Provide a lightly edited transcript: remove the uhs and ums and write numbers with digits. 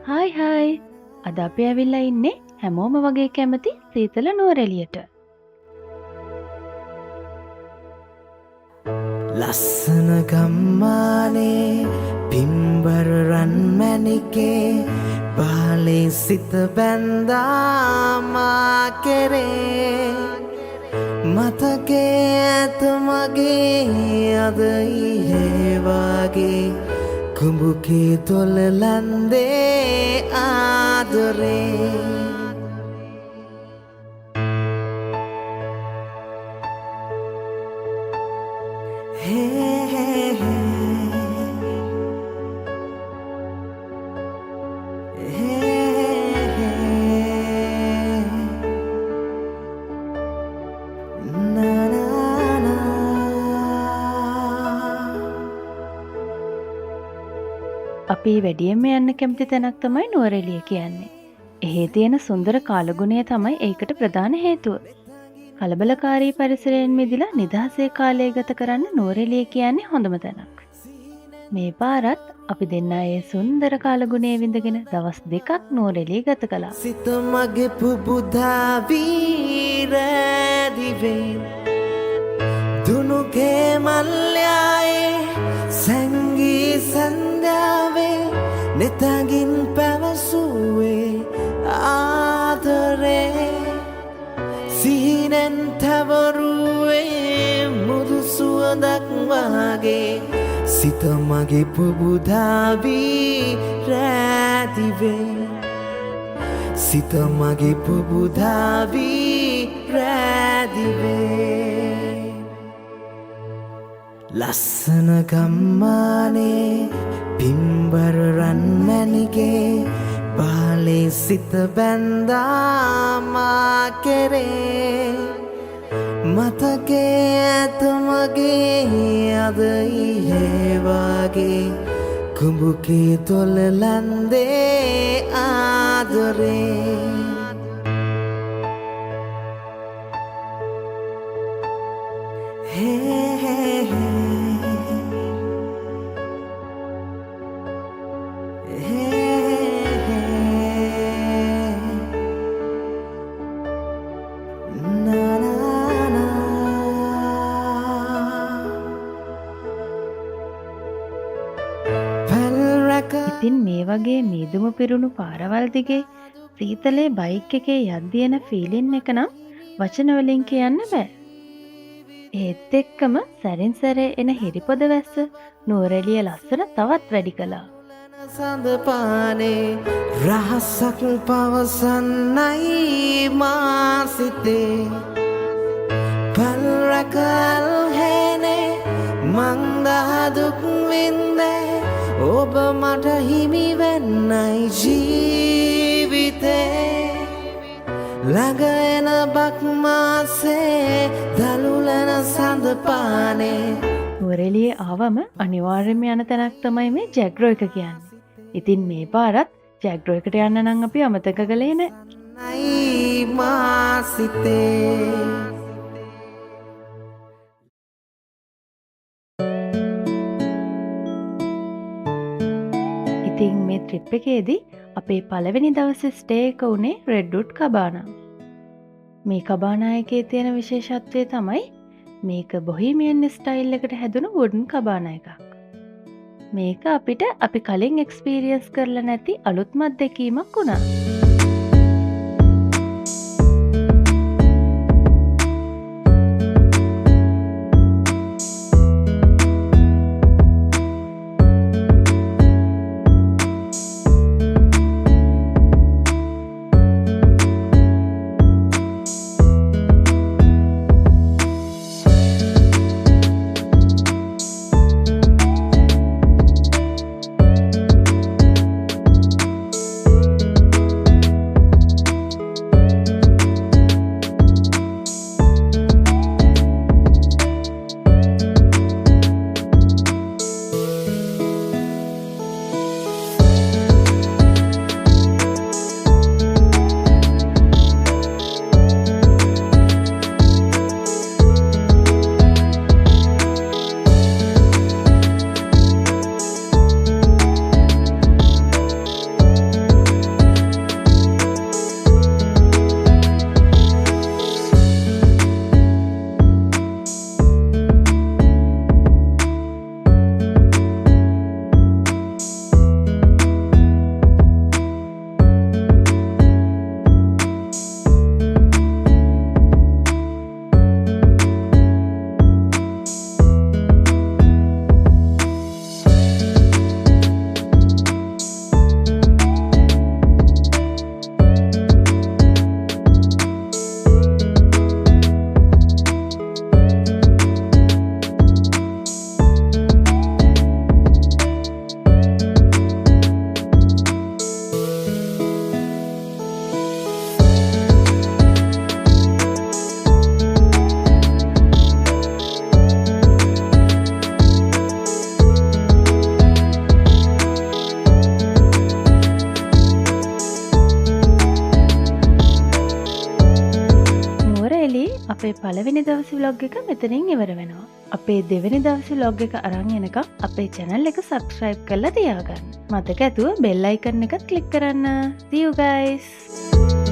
Hi hi. අද අපි ඇවිල්ලා ඉන්නේ හැමෝම වගේ කැමති සීතල නුවරඑළියට. ලස්සන ගම්මානේ පිම්බර රන් මැණිකේ බාලේ සිත බැඳා මා කෙරේ මතකේ ඇත මගේ අද ඊයේ වගේ කුඹුකේ තොල ලන්දේ ආදරේ අපි වැඩියෙන්ම යන්න කැමති තැනක් තමයි නුවරඑළිය කියන්නේ. එහි තියෙන සුන්දර කාලගුණය තමයි ඒකට ප්‍රධාන හේතුව. කලබලකාරී පරිසරයෙන් මිදලා නිදහසේ කාලය ගත කරන්න නුවරඑළිය කියන්නේ හොඳම තැනක්. මේ පාරත් අපි දෙන්නා ඒ සුන්දර කාලගුණය විඳගෙන දවස් 2ක් නුවරඑළිය ගත කළා. සිත මගේ පුබුදා වීරදිවෙන් දුනුගේ මල්යායේ සංගී සන්ධාවේ නෙතගින් පැවසුවේ ආදරේ සිහිනෙන් තවරුවේ මුදු සුවඳක් වගේ සිත මගේ පුබුදා වීරදිවෙන් සිත මගේ පුබුදා වීරදිවෙන් ලස්සන ගම්මානේ පිම්බර රන් මැණිකේ බාලේ සිත බැඳා මා කෙරේ මතකේ ඇත මගේ අද ඊයේ වගේ කුඹුකේ තොල ලන්දේ ආදරේ ඉතින් මේ වගේ මීදුම පිරුණු පාරවල් දිගේ සීතලේ බයික් එකේ යද්දී එන ෆීලින් එක නම් වචන වලින් කියන්න බෑ. ඒත් එක්කම සැරින් සැරේ එන හිරිපොද වැස්ස නුවරඑළිය ලස්සන තවත් වැඩි කළා. සඳ පානේ රහසක් පවසන්නයි මා සිතේ පල්රකල් හේනේ මං දහදුක් වින්දේ ඔබ මට හිමි වෙන්නයි ජීවිතේ ළඟ එන බක්මාසේ දලුලන සඳ පානේ නුවරඑළිය ආවම අනිවාර්යයෙන්ම යන තැනක් තමයි මේ ජැග්‍රෝ එක කියන්නේ. ඉතින් මේ පාරත් ජැග්‍රෝ එකට යන්න නම් අපි අමතක කළේ නෑ. නයි මා සිතේ ඉතින් මේ ට්‍රිප් එකේදී අපේ පළවෙනි දවසේ ස්ටේ එක උනේ රෙඩ්වුඩ් කබානා. මේ කබානා එකේ තියෙන විශේෂත්වය තමයි මේක බොහීමියන් ස්ටයිල් එකට හැදුණු වුඩන් කබානා එකක්. මේක අපිට අපි කලින් එක්ස්පීරියන්ස් කරලා නැති අලුත්ම අත්දැකීමක් වුණා. අපේ පළවෙනි දවසේ vlog එක මෙතනින් ඉවර වෙනවා. අපේ දෙවෙනි දවසේ vlog එක අරන් එනකම් අපේ channel එක subscribe කරලා තියාගන්න. මතක ඇතුව bell icon එකත් click කරන්න. See you guys.